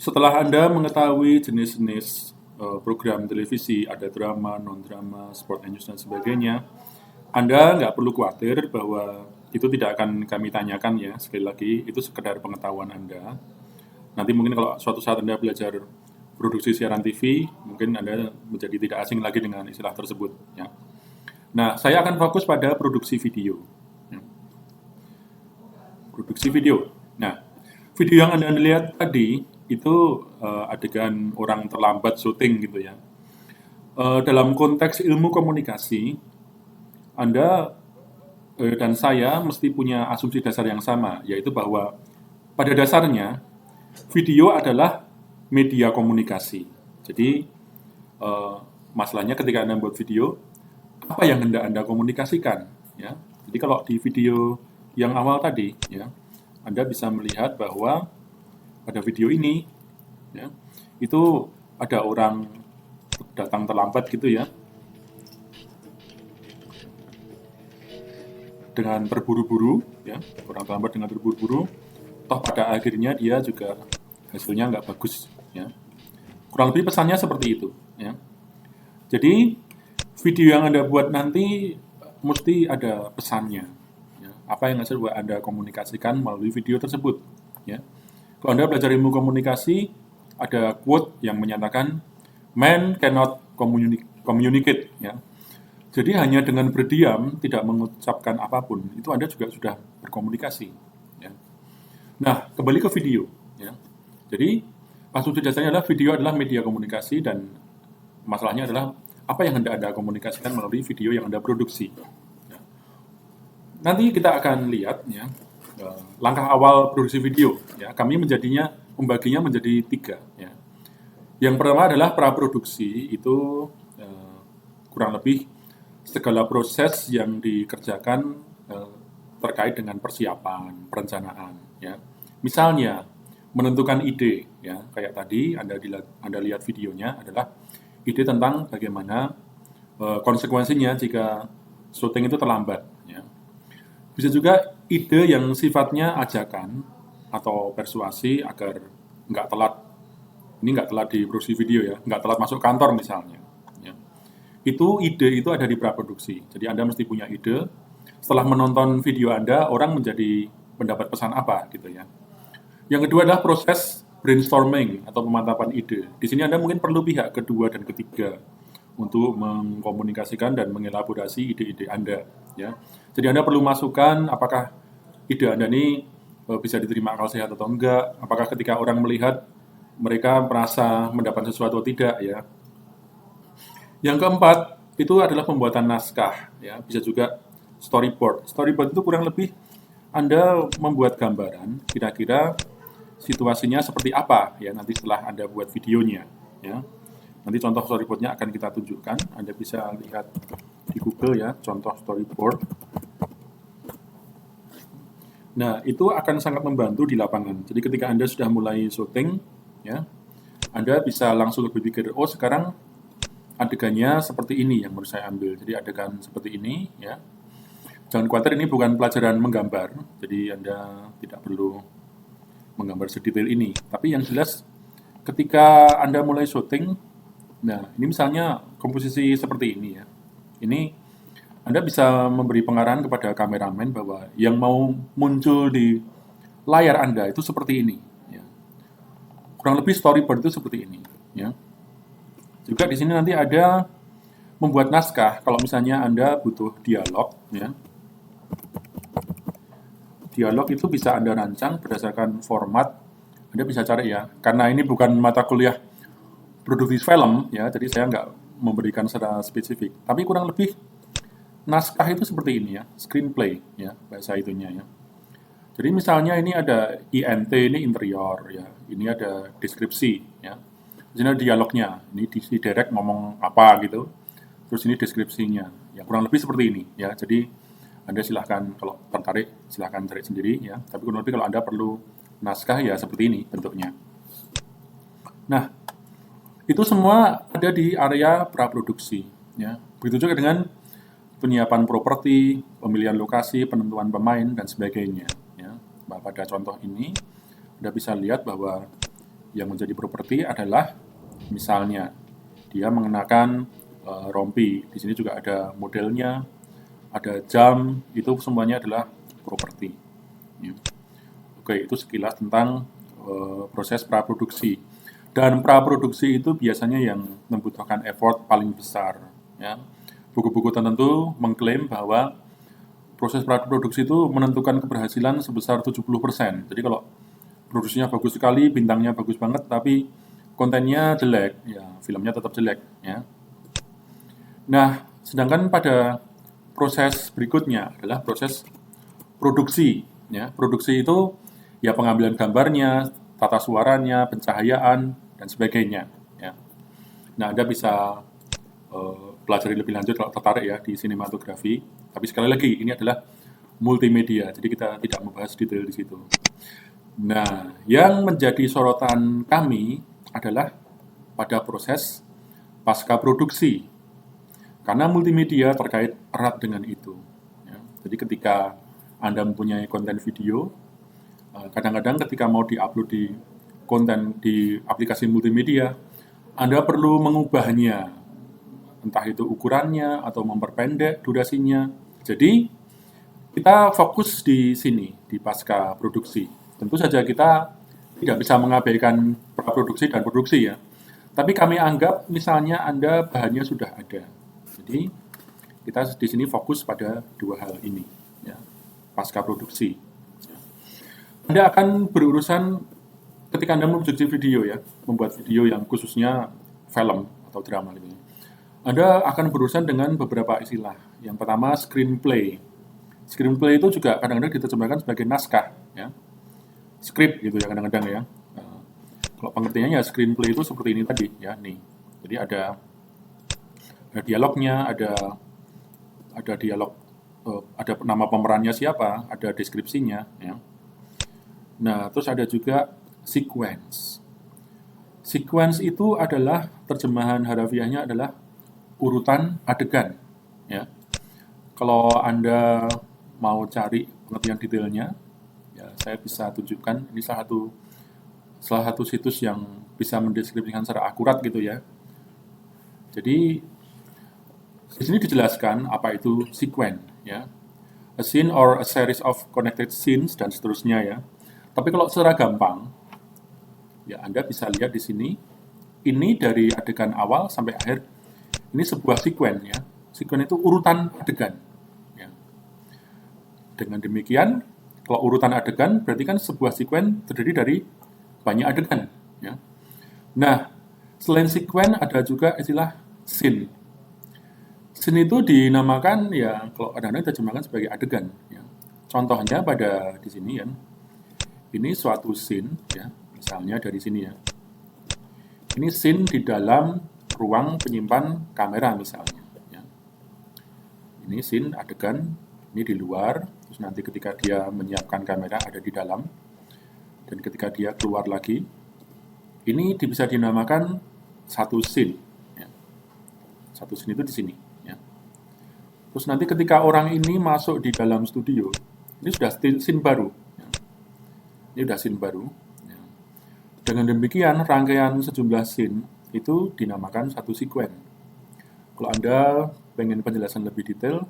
Setelah Anda mengetahui jenis-jenis program televisi, ada drama, non-drama, sport and news, dan sebagainya, Anda nggak perlu khawatir bahwa itu tidak akan kami tanyakan ya, sekali lagi, itu sekedar pengetahuan Anda. Nanti mungkin kalau suatu saat Anda belajar produksi siaran TV, mungkin Anda menjadi tidak asing lagi dengan istilah tersebut. Ya. Nah, saya akan fokus pada produksi video. Ya. Produksi video. Nah, video yang Anda lihat tadi itu adegan orang terlambat syuting gitu ya. Dalam konteks ilmu komunikasi, Anda dan saya mesti punya asumsi dasar yang sama, yaitu bahwa pada dasarnya video adalah media komunikasi. Jadi masalahnya ketika Anda membuat video, apa yang hendak Anda komunikasikan? Ya. Jadi kalau di video yang awal tadi, ya, Anda bisa melihat bahwa pada video ini, ya, itu ada orang datang terlambat gitu ya, dengan terburu-buru, ya, orang terlambat dengan terburu-buru, toh pada akhirnya dia juga hasilnya nggak bagus, ya. Kurang lebih pesannya seperti itu, ya. Jadi video yang Anda buat nanti mesti ada pesannya, ya. Apa yang Anda komunikasikan melalui video tersebut, ya. Kalau Anda belajar ilmu komunikasi, ada quote yang menyatakan man cannot communicate, ya. Jadi hanya dengan berdiam, tidak mengucapkan apapun, itu Anda juga sudah berkomunikasi. Ya. Nah, kembali ke video. Ya. Jadi, asumsi dasarnya adalah video adalah media komunikasi dan masalahnya adalah apa yang hendak Anda komunikasikan melalui video yang Anda produksi. Ya. Nanti kita akan lihat ya, langkah awal produksi video. Ya. Kami membaginya menjadi 3. Ya. Yang pertama adalah praproduksi, itu kurang lebih segala proses yang dikerjakan terkait dengan persiapan, perencanaan. Ya. Misalnya, menentukan ide. Ya. Kayak tadi Anda lihat videonya adalah ide tentang bagaimana konsekuensinya jika syuting itu terlambat. Ya. Bisa juga ide yang sifatnya ajakan atau persuasi agar nggak telat. Ini nggak telat di produksi video ya, nggak telat masuk kantor misalnya. Ya. Ide itu ada di praproduksi. Jadi Anda mesti punya ide. Setelah menonton video Anda, orang menjadi mendapat pesan apa gitu ya. Yang kedua adalah proses brainstorming atau pemantapan ide. Di sini Anda mungkin perlu pihak kedua dan ketiga untuk mengkomunikasikan dan mengelaborasi ide-ide Anda. Ya. Jadi Anda perlu masukkan apakah ide Anda ini bisa diterima akal sehat atau enggak, apakah ketika orang melihat mereka merasa mendapat sesuatu atau tidak ya. Yang keempat itu adalah pembuatan naskah ya, bisa juga storyboard. Storyboard itu kurang lebih Anda membuat gambaran kira-kira situasinya seperti apa ya nanti setelah Anda buat videonya ya. Nanti contoh storyboardnya akan kita tunjukkan. Anda bisa lihat di Google ya, contoh storyboard. Nah, itu akan sangat membantu di lapangan. Jadi ketika Anda sudah mulai syuting ya, Anda bisa langsung berpikir, oh sekarang adegannya seperti ini yang harus saya ambil. Jadi adegan seperti ini ya. Jangan khawatir, ini bukan pelajaran menggambar, jadi Anda tidak perlu menggambar sedetail ini. Tapi yang jelas ketika Anda mulai syuting, nah ini misalnya komposisi seperti ini ya. Ini Anda bisa memberi pengarahan kepada kameramen bahwa yang mau muncul di layar Anda itu seperti ini. Ya. Kurang lebih storyboard itu seperti ini. Ya. Juga di sini nanti ada membuat naskah. Kalau misalnya Anda butuh dialog, ya. Dialog itu bisa Anda rancang berdasarkan format. Anda bisa cari ya. Karena ini bukan mata kuliah produksi film, ya. Jadi saya nggak memberikan secara spesifik. Tapi kurang lebih naskah itu seperti ini ya, screenplay ya bahasa itunya ya. Jadi misalnya ini ada INT, ini interior ya. Ini ada deskripsi ya. Di sini ada dialognya. Ini di direct ngomong apa gitu. Terus ini deskripsinya. Ya kurang lebih seperti ini ya. Jadi Anda silahkan kalau tertarik silahkan cari sendiri ya. Tapi kurang lebih kalau Anda perlu naskah ya seperti ini bentuknya. Nah, itu semua ada di area praproduksi ya. Begitu juga dengan penyiapan properti, pemilihan lokasi, penentuan pemain dan sebagainya ya. Pada contoh ini Anda bisa lihat bahwa Yang menjadi properti adalah misalnya dia mengenakan rompi. Di sini juga ada modelnya, ada jam, itu semuanya adalah properti. Ya. Oke, itu sekilas tentang proses praproduksi. Dan praproduksi itu biasanya yang membutuhkan effort paling besar. Ya. Buku-buku tertentu mengklaim bahwa proses praproduksi itu menentukan keberhasilan sebesar 70%. Jadi kalau produksinya bagus sekali, bintangnya bagus banget, tapi kontennya jelek, ya filmnya tetap jelek. Ya. Nah, sedangkan pada proses berikutnya adalah proses produksi. Ya. Produksi itu ya pengambilan gambarnya, tata suaranya, pencahayaan, dan sebagainya. Ya. Nah, Anda bisa pelajari lebih lanjut kalau tertarik ya di sinematografi. Tapi sekali lagi, ini adalah multimedia, jadi kita tidak membahas detail di situ. Nah, yang menjadi sorotan kami adalah pada proses pasca produksi, karena multimedia terkait erat dengan itu. Ya. Jadi ketika Anda mempunyai konten video, kadang-kadang ketika mau diupload di konten di aplikasi multimedia, Anda perlu mengubahnya, entah itu ukurannya atau memperpendek durasinya. Jadi kita fokus di sini, di pasca produksi. Tentu saja kita tidak bisa mengabaikan praproduksi dan produksi ya. Tapi kami anggap misalnya Anda bahannya sudah ada. Jadi kita di sini fokus pada dua hal ini, ya, pasca produksi. Anda akan berurusan ketika Anda memproduksi video ya, membuat video yang khususnya film atau drama gitu. Anda akan berurusan dengan beberapa istilah. Yang pertama screenplay. Screenplay itu juga kadang-kadang diterjemahkan sebagai naskah, ya, skrip gitu ya kadang-kadang ya. Kalau pengertiannya ya screenplay itu seperti ini tadi ya, nih. Jadi ada dialognya, ada dialog, ada nama pemerannya siapa, ada deskripsinya, ya. Nah, terus ada juga sequence. Sequence itu adalah terjemahan harafiahnya adalah urutan adegan, ya. Kalau Anda mau cari pengertian detailnya, ya saya bisa tunjukkan. Ini salah satu situs yang bisa mendeskripsikan secara akurat gitu ya. Jadi di sini dijelaskan apa itu sequence, ya. A scene or a series of connected scenes dan seterusnya ya. Tapi kalau secara gampang, ya Anda bisa lihat di sini. Ini dari adegan awal sampai akhir. Ini sebuah sequence ya. Sequence itu urutan adegan. Ya. Dengan demikian, kalau urutan adegan berarti kan sebuah sequence terdiri dari banyak adegan. Ya. Nah, selain sequence ada juga istilah scene. Scene itu dinamakan ya kalau kadang-kadang diterjemahkan sebagai adegan. Ya. Contohnya pada di sini ya, ini suatu scene ya, misalnya dari sini ya. Ini scene di dalam ruang penyimpan kamera misalnya. Ya. Ini scene adegan, ini di luar, terus nanti ketika dia menyiapkan kamera ada di dalam, dan ketika dia keluar lagi, ini bisa dinamakan satu scene. Ya. Satu scene itu di sini. Ya. Terus nanti ketika orang ini masuk di dalam studio, ini sudah scene baru. Ya. Ini sudah scene baru. Ya. Dengan demikian, rangkaian sejumlah scene itu dinamakan satu sequence. Kalau Anda pengen penjelasan lebih detail,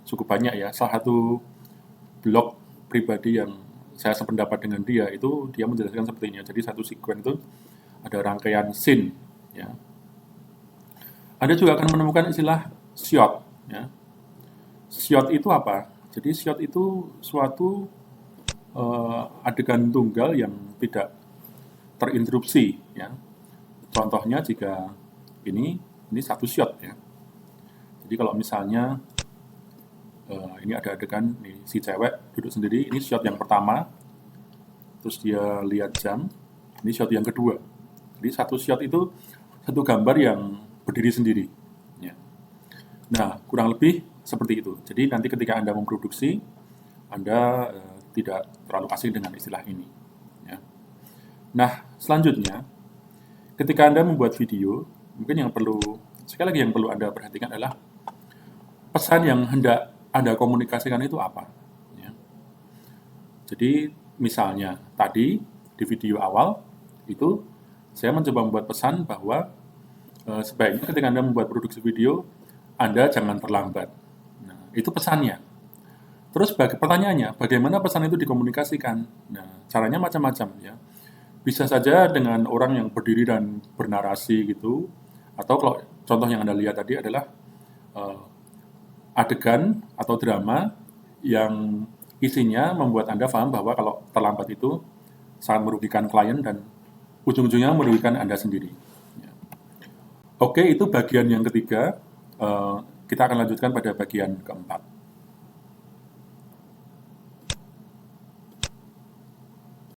cukup banyak ya. Salah satu blog pribadi yang saya sependapat dengan dia, itu dia menjelaskan seperti ini. Jadi satu sequence itu ada rangkaian scene. Ya. Anda juga akan menemukan istilah shot. Ya. Shot itu apa? Jadi shot itu suatu adegan tunggal yang tidak terinterupsi. Ya. Contohnya jika ini satu shot ya. Jadi kalau misalnya ini ada adegan nih, si cewek duduk sendiri, ini shot yang pertama, terus dia lihat jam, ini shot yang kedua. Jadi satu shot itu satu gambar yang berdiri sendiri. Ya. Nah, kurang lebih seperti itu. Jadi nanti ketika Anda memproduksi, Anda tidak terlalu asing dengan istilah ini. Ya. Nah, selanjutnya, ketika Anda membuat video, mungkin sekali lagi yang perlu Anda perhatikan adalah pesan yang hendak Anda komunikasikan itu apa. Ya. Jadi misalnya tadi di video awal, Itu saya mencoba membuat pesan bahwa sebaiknya ketika Anda membuat produksi video, Anda jangan terlambat. Nah, itu pesannya. Terus pertanyaannya, bagaimana pesan itu dikomunikasikan? Nah, caranya macam-macam ya. Bisa saja dengan orang yang berdiri dan bernarasi gitu, atau kalau contoh yang Anda lihat tadi adalah eh, adegan atau drama yang isinya membuat Anda paham bahwa kalau terlambat itu sangat merugikan klien dan ujung-ujungnya merugikan Anda sendiri. Ya. Oke, itu bagian yang ketiga. Kita akan lanjutkan pada bagian keempat.